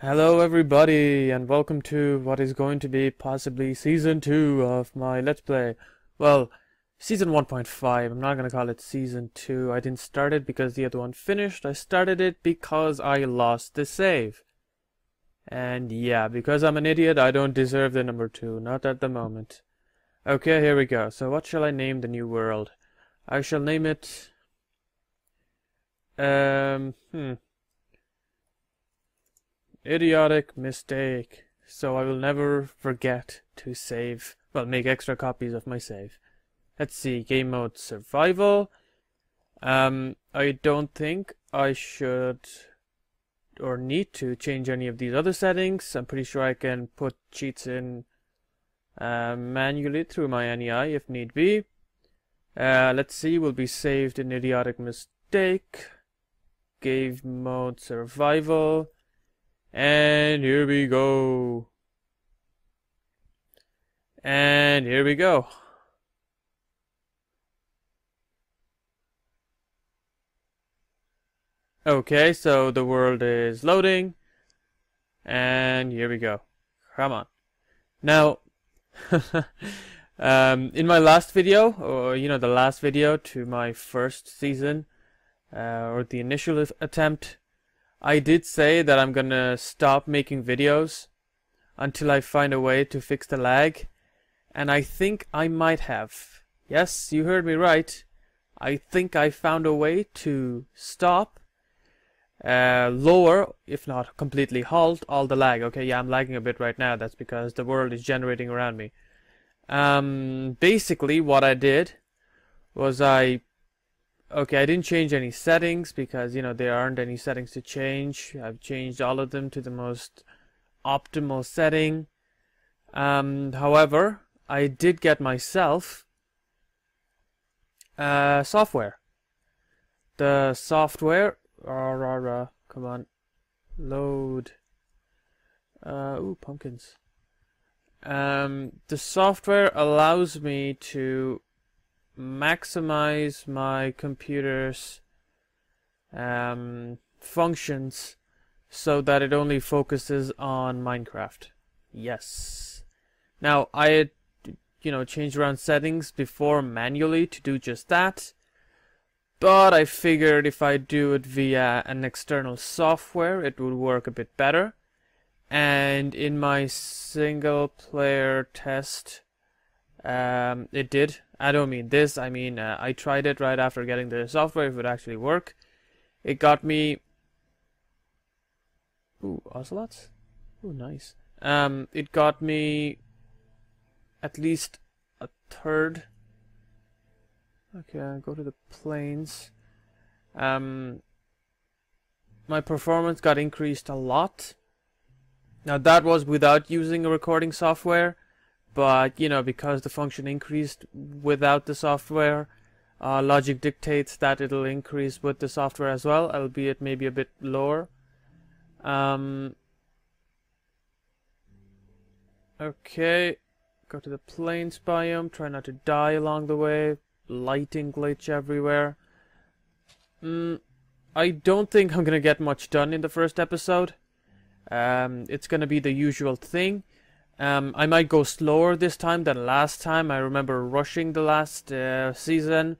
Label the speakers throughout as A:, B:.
A: Hello everybody, and welcome to what is going to be possibly Season 2 of my Let's Play. Well, Season 1.5, I'm not going to call it Season 2. I didn't start it because the other one finished. I started it because I lost the save. And yeah, because I'm an idiot, I don't deserve the number 2, not at the moment. Okay, here we go. So what shall I name the new world? I shall name it... Idiotic mistake. So I will never forget to save, well, make extra copies of my save. Let's see, game mode survival. I don't think I should or need to change any of these other settings. I'm pretty sure I can put cheats in manually through my NEI if need be. Let's see, we'll be saved in idiotic mistake. Game mode survival. And here we go. And here we go. Okay, so the world is loading. And here we go. Come on. Now, in my last video, or the last video to my first season, or the initial attempt, I did say that I'm gonna stop making videos until I find a way to fix the lag, and I think I might have. Yes, you heard me right. I think I found a way to stop, lower, if not completely halt, all the lag. Okay, yeah, I'm lagging a bit right now. That's because the world is generating around me. Basically, what I did was I didn't change any settings because, there aren't any settings to change. I've changed all of them to the most optimal setting. However, I did get myself software. The software, come on, load. Ooh, pumpkins. The software allows me to maximize my computer's functions so that it only focuses on Minecraft. Yes. Now, I had, changed around settings before manually to do just that, but I figured if I do it via an external software, it would work a bit better. And in my single player test, it did. I don't mean this, I mean I tried it right after getting the software, if it would actually work. It got me... Ooh, ocelots? Ooh, nice. It got me at least a third. Okay, I'll go to the plains. My performance got increased a lot. Now that was without using a recording software. But, because the function increased without the software, logic dictates that it'll increase with the software as well, albeit maybe a bit lower. Okay, go to the plains biome, try not to die along the way, lighting glitch everywhere. I don't think I'm gonna get much done in the first episode. It's gonna be the usual thing. I might go slower this time than last time. I remember rushing the last season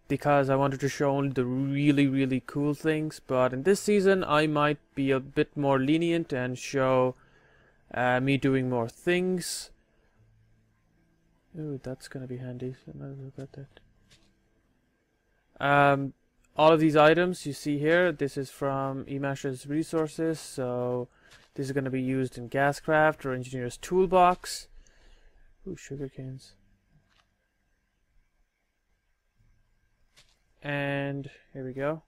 A: because I wanted to show only the really, really cool things. But in this season, I might be a bit more lenient and show me doing more things. Ooh, that's gonna be handy. So I might look at that. All of these items you see here, this is from eMash's resources, so this is going to be used in Gascraft or Engineer's Toolbox. Ooh, sugar canes. And here we go.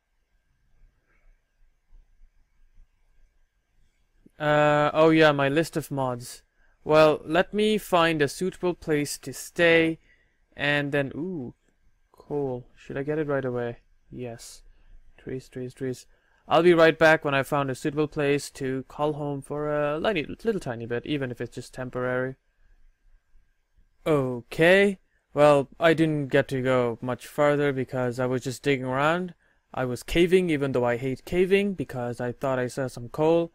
A: Oh yeah, my list of mods. Well, let me find a suitable place to stay, and then, ooh, cool. Should I get it right away? Yes. Trees, trees, trees. I'll be right back when I found a suitable place to call home for a little tiny bit, even if it's just temporary. Okay, well, I didn't get to go much farther because I was just digging around. I was caving, even though I hate caving, because I thought I saw some coal.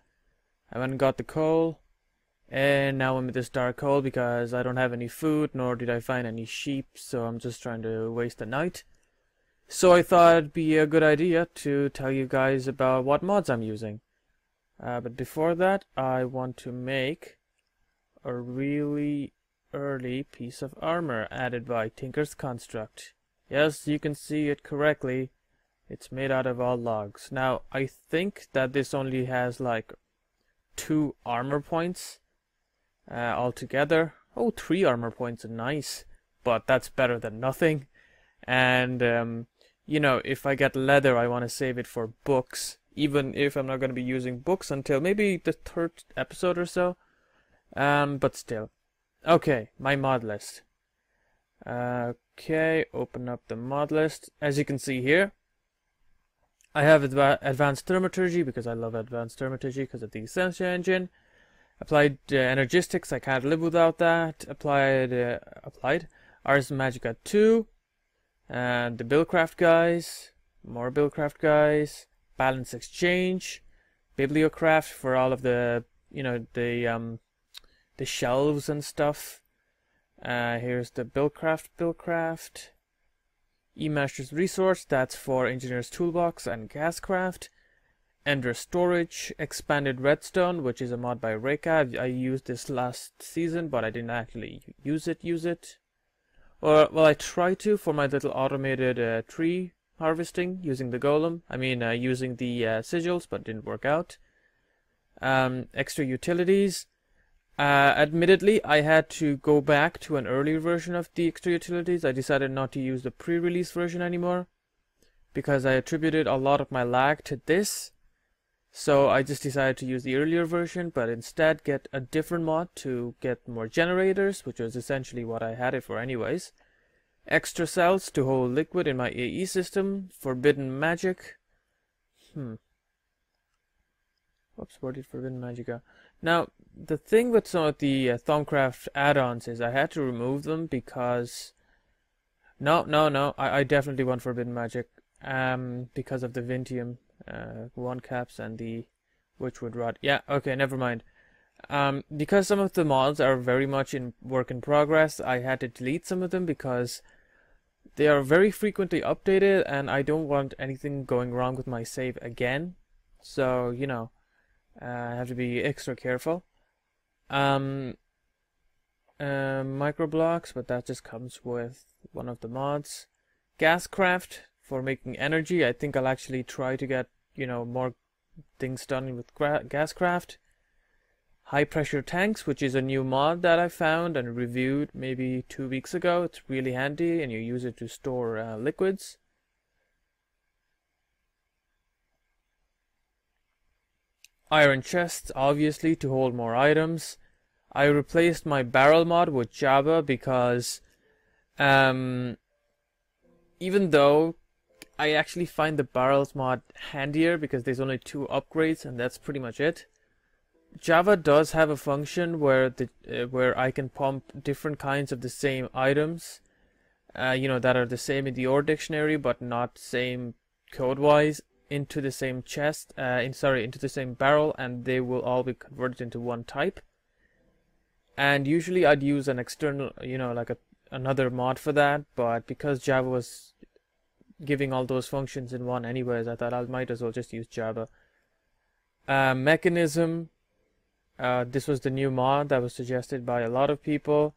A: I went and got the coal, and now I'm in this dark hole because I don't have any food, nor did I find any sheep, so I'm just trying to waste the night. So I thought it'd be a good idea to tell you guys about what mods I'm using. But before that, I want to make a really early piece of armor added by Tinker's Construct. Yes, you can see it correctly. It's made out of all logs. Now, I think that this only has like 2 armor points altogether. Oh, 3 armor points, nice. But that's better than nothing. And you know, if I get leather, I want to save it for books, even if I'm not going to be using books until maybe the 3rd episode or so. But still. Okay, my mod list. Okay, open up the mod list. As you can see here, I have advanced Thaumaturgy because I love advanced Thaumaturgy because of the Expansion engine. Applied Energistics, I can't live without that. Applied Ars Magicka 2. And the Buildcraft guys, more Buildcraft guys, Balance Exchange, Bibliocraft for all of the, you know, the shelves and stuff. Here's the Buildcraft, eMasters Resource, that's for Engineer's Toolbox and Gascraft. Ender Storage, Expanded Redstone, which is a mod by Reka. I used this last season, but I didn't actually use it. Well, I tried to for my little automated tree harvesting using the golem. I mean, using the sigils, but didn't work out. Extra utilities. Admittedly, I had to go back to an earlier version of the extra utilities. I decided not to use the pre-release version anymore because I attributed a lot of my lag to this. So I just decided to use the earlier version, but instead get a different mod to get more generators, which was essentially what I had it for anyways. Extra cells to hold liquid in my AE system. Forbidden magic. Whoops, where did forbidden magic go? Now, the thing with some of the Thaumcraft add-ons is I had to remove them because... No, I definitely want forbidden magic. Because of the Vintium. 1 caps and the Witchwood Rod. Yeah, okay, never mind. Because some of the mods are very much in work in progress, I had to delete some of them because they are very frequently updated and I don't want anything going wrong with my save again. So, you know, I have to be extra careful. Microblocks, but that just comes with one of the mods. Gascraft for making energy. I think I'll actually try to get, you know, more things done with Gascraft. High pressure tanks, which is a new mod that I found and reviewed maybe 2 weeks ago. It's really handy and you use it to store liquids. Iron chests, obviously, to hold more items. I replaced my barrel mod with JABBA because even though I actually find the barrels mod handier because there's only 2 upgrades and that's pretty much it. JABBA does have a function where where I can pump different kinds of the same items, you know, that are the same in the OR dictionary but not same code-wise, into the same chest, into the same barrel, and they will all be converted into one type. And usually I'd use an external, you know, like another mod for that, but because JABBA was giving all those functions in one anyways, I thought I might as well just use JABBA. Mekanism. This was the new mod that was suggested by a lot of people,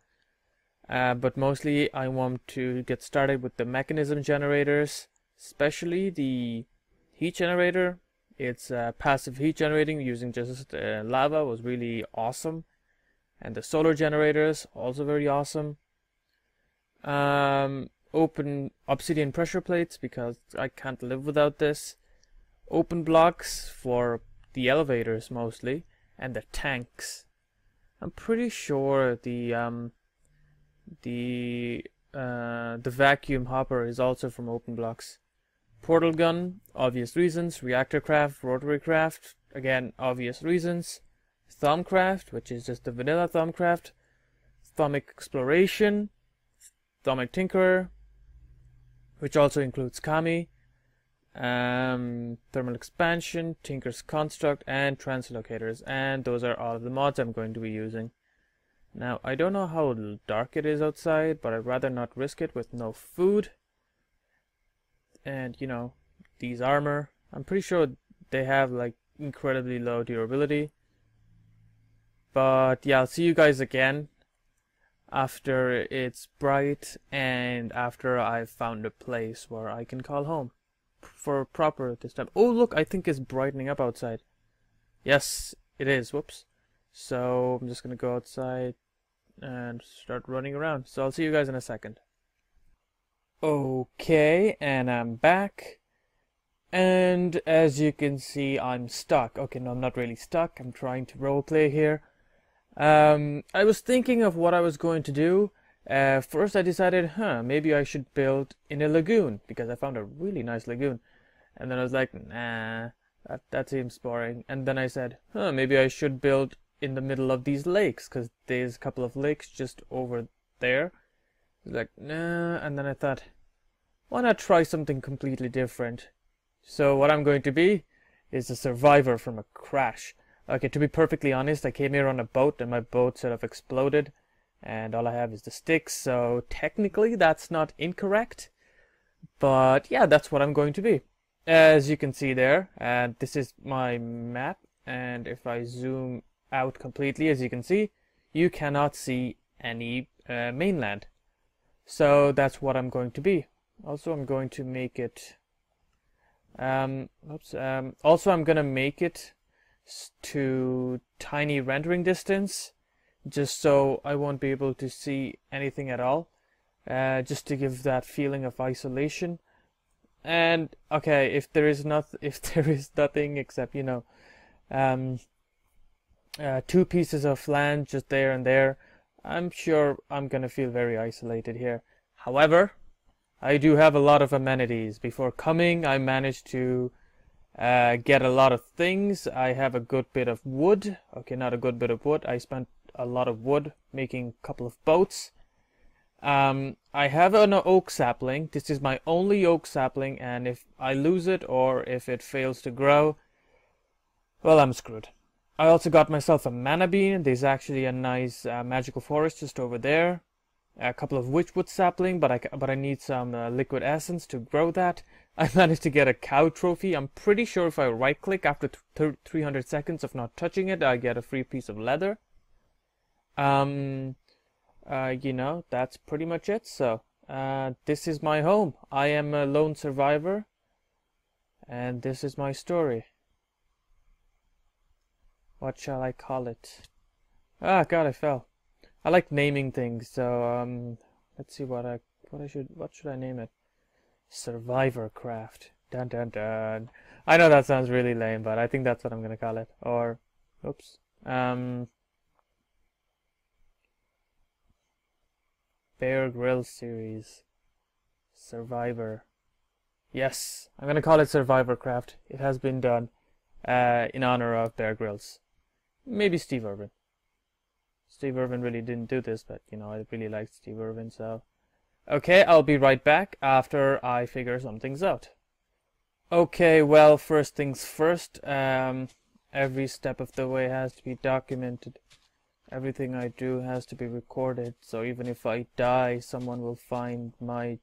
A: but mostly I want to get started with the Mekanism Generators, especially the heat generator. It's passive heat generating using just lava was really awesome, and the solar generators also very awesome. Open obsidian pressure plates because I can't live without this. Open blocks for the elevators mostly. And the tanks. I'm pretty sure the vacuum hopper is also from open blocks. Portal gun, obvious reasons. ReactorCraft, RotaryCraft, again obvious reasons. Thaumcraft, which is just the vanilla Thaumcraft. Thaumic Exploration, Thaumic Tinkerer, which also includes Kami. Thermal Expansion, Tinker's Construct, and Translocators, and those are all of the mods I'm going to be using. Now, I don't know how dark it is outside, but I'd rather not risk it with no food. And, you know, these armor, I'm pretty sure they have, like, incredibly low durability. But, yeah, I'll see you guys again after it's bright and after I've found a place where I can call home for proper this time. Oh, look, I think it's brightening up outside. Yes, it is. Whoops. So, I'm just going to go outside and start running around. So I'll see you guys in a second. Okay, and I'm back. And as you can see, I'm stuck. Okay, no, I'm not really stuck. I'm trying to roleplay here. I was thinking of what I was going to do. First I decided, maybe I should build in a lagoon, because I found a really nice lagoon. And then I was like, nah, that seems boring. And then I said, maybe I should build in the middle of these lakes, because there's a couple of lakes just over there. I was like, nah, and then I thought, why not try something completely different? So what I'm going to be is a survivor from a crash. Okay, to be perfectly honest, I came here on a boat and my boat sort of exploded, and all I have is the sticks, so technically that's not incorrect. But yeah, that's what I'm going to be. As you can see there, and this is my map, and if I zoom out completely, as you can see, you cannot see any mainland. So that's what I'm going to be. Also, I'm going to make it also I'm gonna make it to tiny rendering distance, just so I won't be able to see anything at all, just to give that feeling of isolation. And okay, if there is nothing except, you know, 2 pieces of land just there and there, I'm sure I'm gonna feel very isolated here. However, I do have a lot of amenities. Before coming, I managed to get a lot of things. I have a good bit of wood. Okay, not a good bit of wood. I spent a lot of wood making a couple of boats. I have an oak sapling. This is my only oak sapling, and if I lose it or if it fails to grow, well, I'm screwed. I also got myself a mana bean. There's actually a nice magical forest just over there. A couple of witchwood sapling, but I need some liquid essence to grow that. I managed to get a cow trophy. I'm pretty sure if I right click after 300 seconds of not touching it, I get a free piece of leather. You know, that's pretty much it. So this is my home. I am a lone survivor, and this is my story. What shall I call it? Ah, God, I fell. I like naming things, so let's see what should I name it? SurvivorCraft. Dun dun dun. I know that sounds really lame, but I think that's what I'm gonna call it. Or, oops. Bear Grylls series. Survivor. Yes, I'm gonna call it SurvivorCraft. It has been done in honor of Bear Grylls. Maybe Steve Irwin. Steve Irwin really didn't do this, but you know, I really liked Steve Irwin, so. Okay, I'll be right back after I figure some things out. Okay, well, first things first, every step of the way has to be documented. Everything I do has to be recorded, so even if I die, someone will find my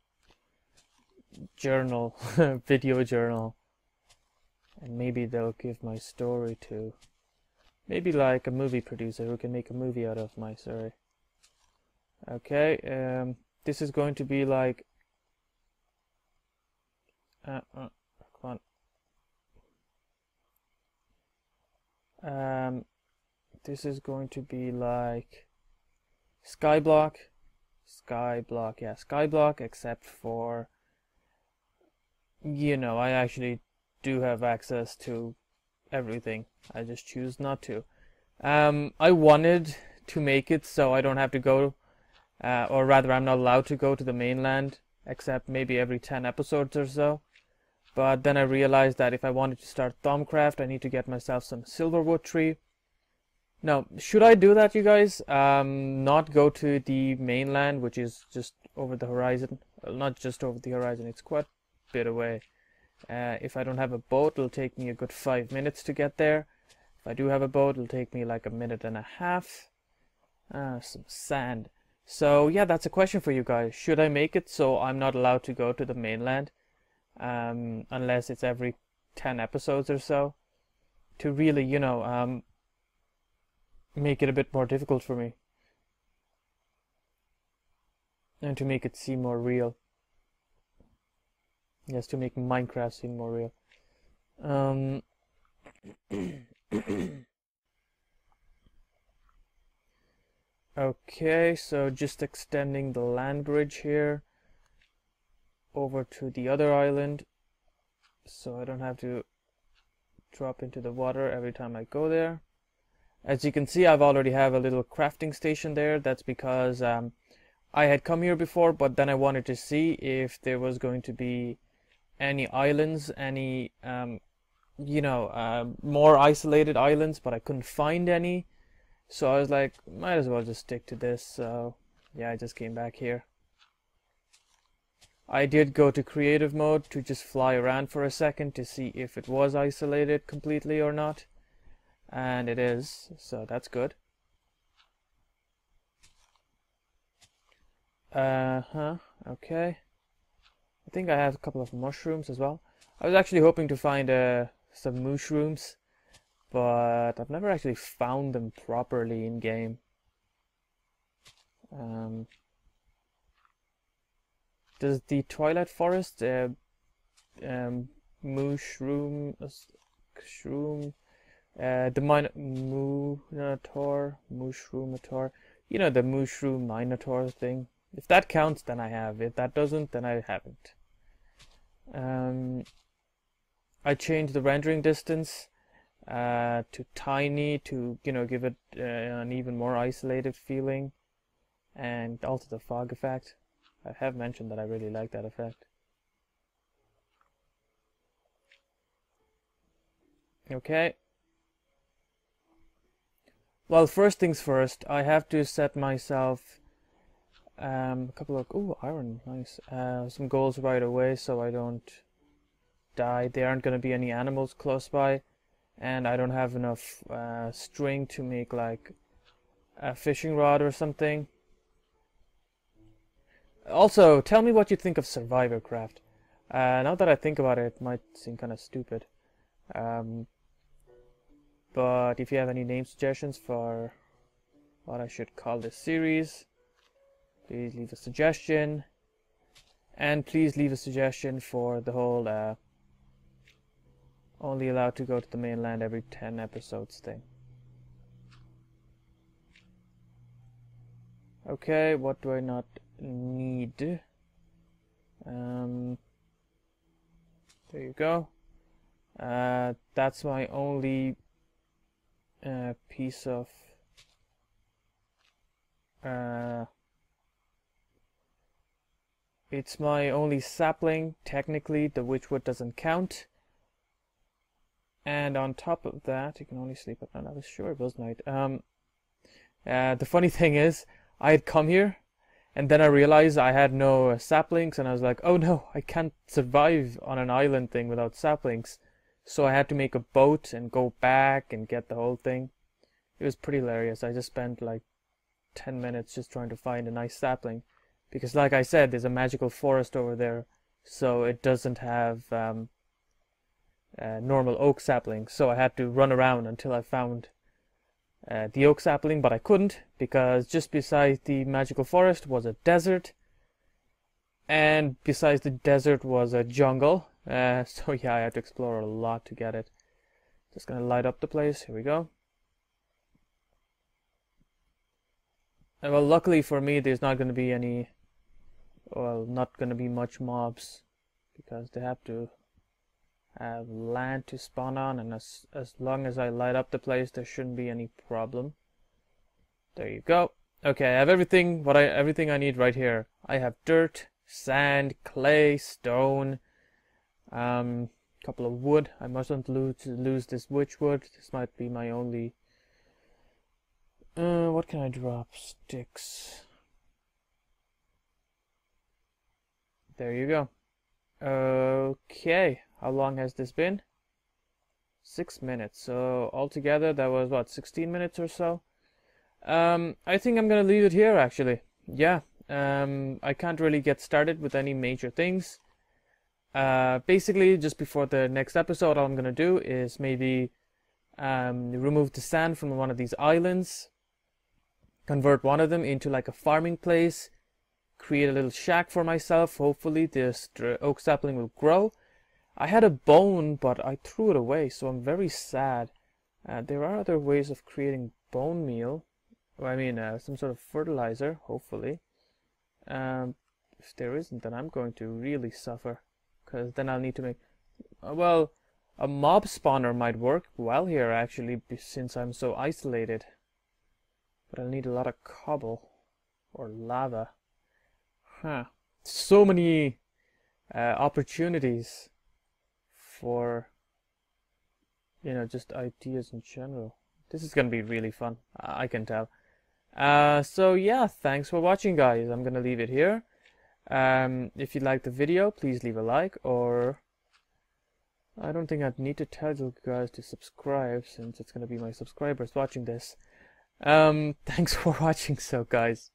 A: journal, video journal, and maybe they'll give my story to. Maybe like a movie producer who can make a movie out of my story. Okay, this is going to be like... come on. This is going to be like... Skyblock, yeah, Skyblock, except for... You know, I actually do have access to everything. I just choose not to. I wanted to make it so I don't have to go, or rather I'm not allowed to go to the mainland, except maybe every 10 episodes or so. But then I realized that if I wanted to start Thaumcraft, I need to get myself some silverwood tree. Now, should I do that, you guys? Not go to the mainland, which is just over the horizon. Well, not just over the horizon, it's quite a bit away. If I don't have a boat, it'll take me a good 5 minutes to get there. If I do have a boat, it'll take me like a minute and a half. Some sand. So yeah, that's a question for you guys. Should I make it so I'm not allowed to go to the mainland unless it's every 10 episodes or so, to really, you know, make it a bit more difficult for me and to make it seem more real? Yes, to make Minecraft seem more real. Okay, so just extending the land bridge here over to the other island, so I don't have to drop into the water every time I go there. As you can see, I've already have a little crafting station there. That's because I had come here before, but then I wanted to see if there was going to be any islands, any you know, more isolated islands, but I couldn't find any. So I was like, might as well just stick to this. So yeah, I just came back here. I did go to creative mode to just fly around for a second to see if it was isolated completely or not. And it is, so that's good. Okay. I think I have a couple of mushrooms as well. I was actually hoping to find some mushrooms, but I've never actually found them properly in game. Does the Twilight Forest mushroom shroom the mushroomator, you know, the mushroom minotaur thing? If that counts, then I have. If that doesn't, then I haven't. I changed the rendering distance to tiny to, you know, give it an even more isolated feeling, and also the fog effect. I have mentioned that I really like that effect. Okay. Well, first things first, I have to set myself a couple of iron, nice, some goals right away so I don't die. There aren't going to be any animals close by, and I don't have enough string to make like a fishing rod or something. Also, tell me what you think of SurvivorCraft. Now that I think about it, it might seem kind of stupid. But if you have any name suggestions for what I should call this series, please leave a suggestion. And please leave a suggestion for the whole only allowed to go to the mainland every 10 episodes thing. Okay, what do I not need? There you go. That's my only piece of it's my only sapling. Technically the witchwood doesn't count, and on top of that, you can only sleep at night. I was sure it was night. The funny thing is, I had come here and then I realized I had no saplings, and I was like, oh no, I can't survive on an island thing without saplings. So I had to make a boat and go back and get the whole thing. It was pretty hilarious. I just spent like 10 minutes just trying to find a nice sapling, because like I said, there's a magical forest over there, so it doesn't have normal oak saplings. So I had to run around until I found the oak sapling, but I couldn't, because just beside the magical forest was a desert, and besides the desert was a jungle. So yeah, I had to explore a lot to get it. Just gonna light up the place. Here we go. And well, luckily for me, there's not gonna be any, well, not gonna be much mobs, because they have to have land to spawn on, and as long as I light up the place, there shouldn't be any problem. There you go. Okay, I have everything I need right here. I have dirt, sand, clay, stone, couple of wood. I mustn't lose this witchwood. This might be my only. What can I drop? Sticks. There you go. Okay, how long has this been? 6 minutes. So altogether that was what, 16 minutes or so? I think I'm gonna leave it here actually. Yeah. I can't really get started with any major things. Basically, just before the next episode, all I'm gonna do is maybe remove the sand from one of these islands, convert one of them into like a farming place, create a little shack for myself. Hopefully this oak sapling will grow. I had a bone, but I threw it away, so I'm very sad. There are other ways of creating bone meal. I mean, some sort of fertilizer, hopefully. If there isn't, then I'm going to really suffer, because then I'll need to make... well, a mob spawner might work well here, actually, since I'm so isolated. But I'll need a lot of cobble. Or lava. Huh. So many opportunities for, you know, just ideas in general. This is gonna be really fun, I can tell. So yeah, thanks for watching, guys. I'm gonna leave it here. If you liked the video, please leave a like, or I don't think I'd need to tell you guys to subscribe, since it's gonna be my subscribers watching this. Thanks for watching, so guys.